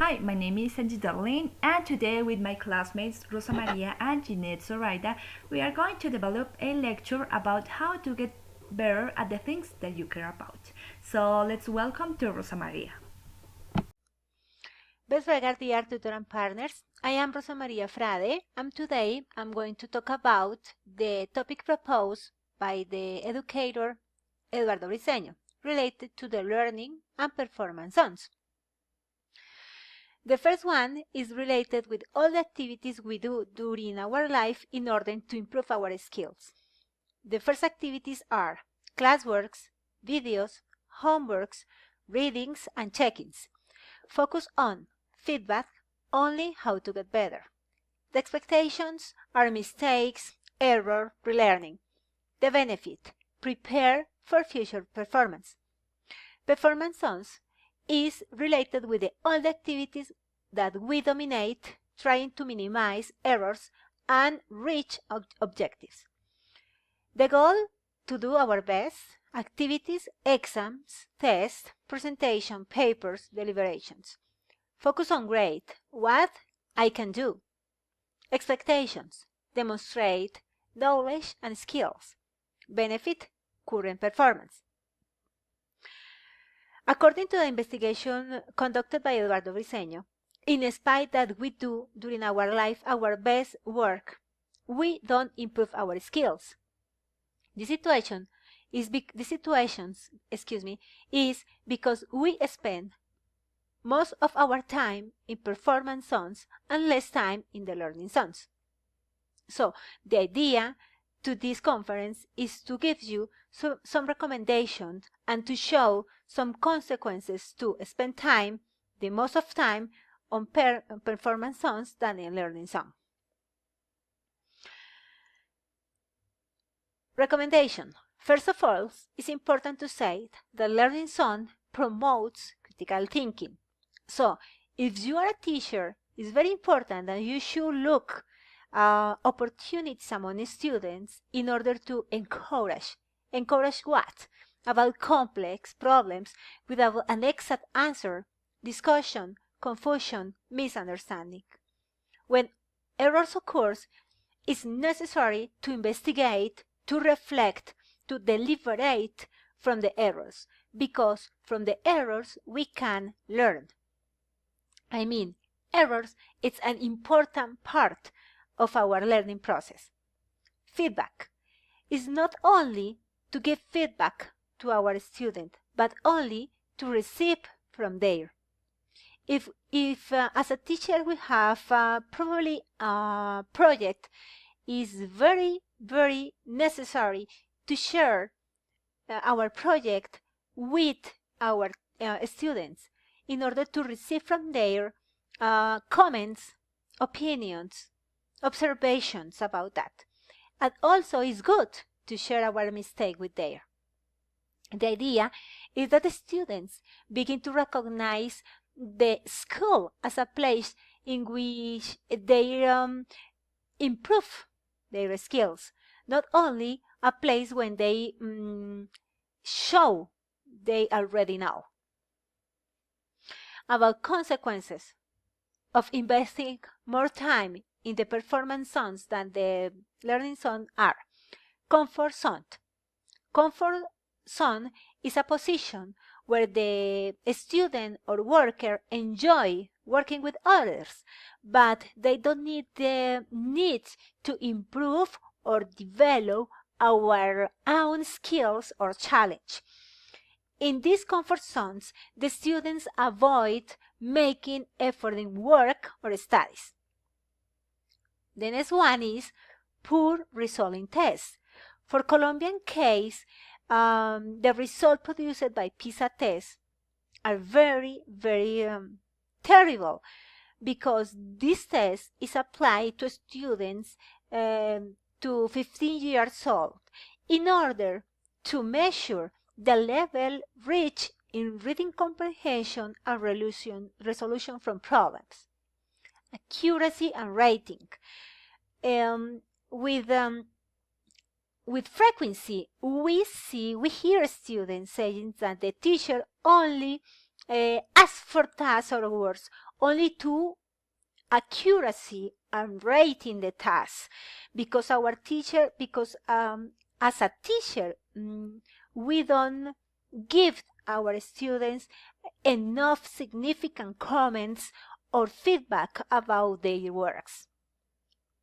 Hi, my name is Angie Darlene, and today with my classmates Rosa Maria and Jeanette Zoraida, we are going to develop a lecture about how to get better at the things that you care about. So let's welcome to Rosa Maria. Best regards, dear tutor and partners. I am Rosa Maria Frade, and today I'm going to talk about the topic proposed by the educator Eduardo Briceño, related to the learning and performance zones. The first one is related with all the activities we do during our life in order to improve our skills. The first activities are classworks, videos, homeworks, readings, and check-ins. Focus on feedback, only how to get better. The expectations are mistakes, error, relearning. The benefit, prepare for future performance. Performance zones is related with all the activities that we dominate, trying to minimize errors and reach objectives. The goal to do our best, activities, exams, tests, presentation, papers, deliberations. Focus on grade, what I can do. Expectations, demonstrate knowledge and skills. Benefit, current performance. According to the investigation conducted by Eduardo Briceño, in spite that we do during our life our best work, we don't improve our skills. The situations, is because we spend most of our time in performance zones and less time in the learning zones. So the idea to this conference is to give you some recommendations and to show some consequences to spend time, the most of time, on performance zones than in learning zone. Recommendation. First of all, it's important to say that learning zone promotes critical thinking. So, if you are a teacher, it's very important that you should look opportunities among students in order to encourage. Encourage what? About complex problems without an exact answer, discussion, confusion, misunderstanding. When errors occur, it's necessary to investigate, to reflect, to deliberate from the errors, because from the errors we can learn. I mean, errors, it's an important part of our learning process. Feedback is not only to give feedback to our student, but only to receive from there. If as a teacher we have probably a project, is very, very necessary to share our project with our students in order to receive from their comments, opinions, observations about that. And also it's good to share our mistake with them. The idea is that the students begin to recognize the school as a place in which they improve their skills, not only a place when they show they already know. About consequences of investing more time in the performance zones than the learning zone are: comfort zone. Comfort zone is a position where the student or worker enjoy working with others, but they don't need the need to improve or develop our own skills or challenge. In these comfort zones, the students avoid making effort in work or studies. The next one is poor result in tests. For Colombian case, the result produced by PISA tests are very, very terrible, because this test is applied to students to 15 years old in order to measure the level reached in reading comprehension and resolution from problems. Accuracy and rating. With frequency, we hear students saying that the teacher only ask for tasks or words, only to accuracy and rating the tasks, because as a teacher, we don't give our students enough significant comments or feedback about their works.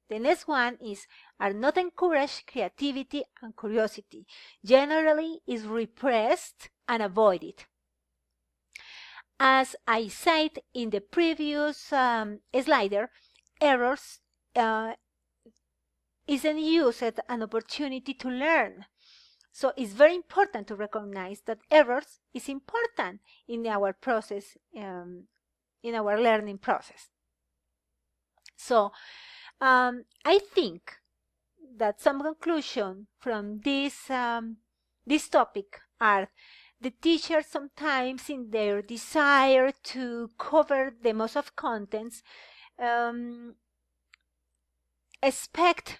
The next one is are not encouraged creativity and curiosity. Generally is repressed and avoided. As I said in the previous slider, errors isn't used as an opportunity to learn. So it's very important to recognize that errors is important in our process, in our learning process. So I think that some conclusion from this topic are the teachers sometimes in their desire to cover the most of contents expect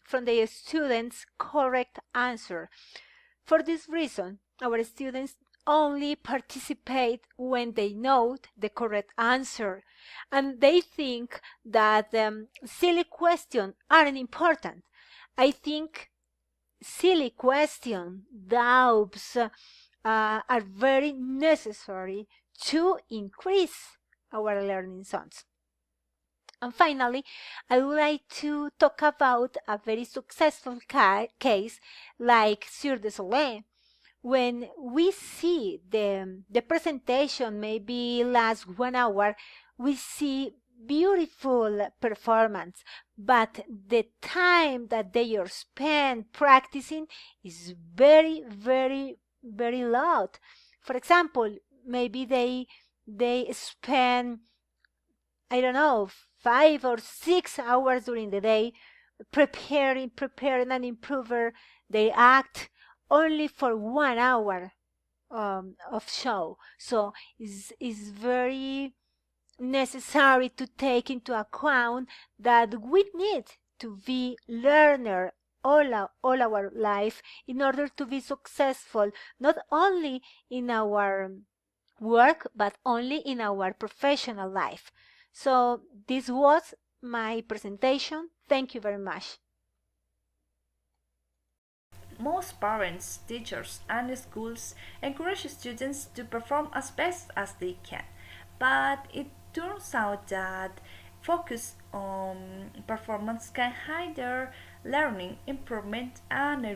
from their students correct answer. For this reason, our students only participate when they know the correct answer, and they think that silly questions aren't important. I think silly questions, doubts are very necessary to increase our learning zones. And finally, I would like to talk about a very successful case like Cirque du Soleil. When we see the presentation maybe last 1 hour, we see beautiful performance, but the time that they are spent practicing is very, very, very lot. For example, maybe they spend, I don't know, 5 or 6 hours during the day preparing and improving their act only for 1 hour of show. So it's very necessary to take into account that we need to be learner all our life in order to be successful, not only in our work but only in our professional life. So this was my presentation. Thank you very much. Most parents, teachers, and schools encourage students to perform as best as they can, but it turns out that focus on performance can hinder learning, improvement, and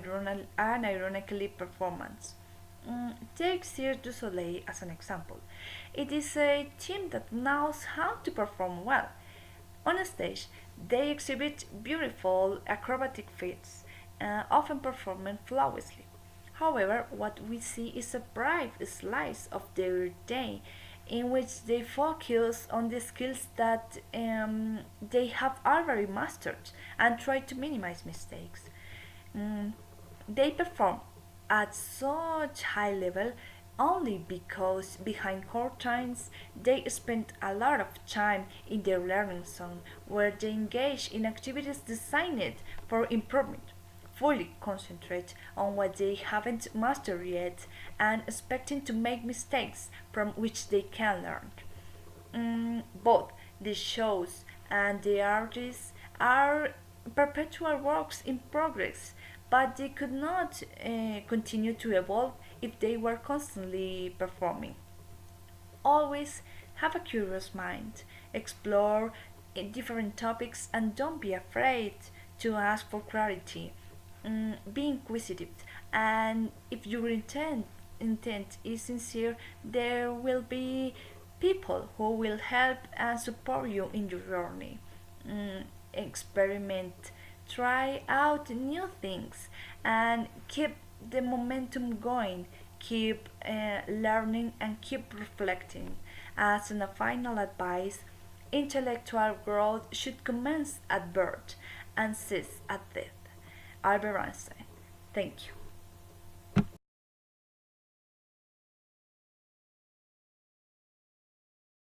ironically performance. Take Cirque du Soleil as an example. It is a team that knows how to perform well. On a stage, they exhibit beautiful acrobatic feats, often performed flawlessly. However, what we see is a brief slice of their day in which they focus on the skills that they have already mastered and try to minimize mistakes. Mm, they perform at such high level only because behind curtains they spend a lot of time in their learning zone where they engage in activities designed for improvement, fully concentrate on what they haven't mastered yet and expecting to make mistakes from which they can learn. Both the shows and the artists are perpetual works in progress, but they could not continue to evolve if they were constantly performing. Always have a curious mind, explore different topics, and don't be afraid to ask for clarity. Be inquisitive, and if your intent is sincere, there will be people who will help and support you in your journey. Experiment, try out new things, and keep the momentum going. Keep learning and keep reflecting. As a final advice, intellectual growth should commence at birth and cease at death. Albert Einstein. Thank you.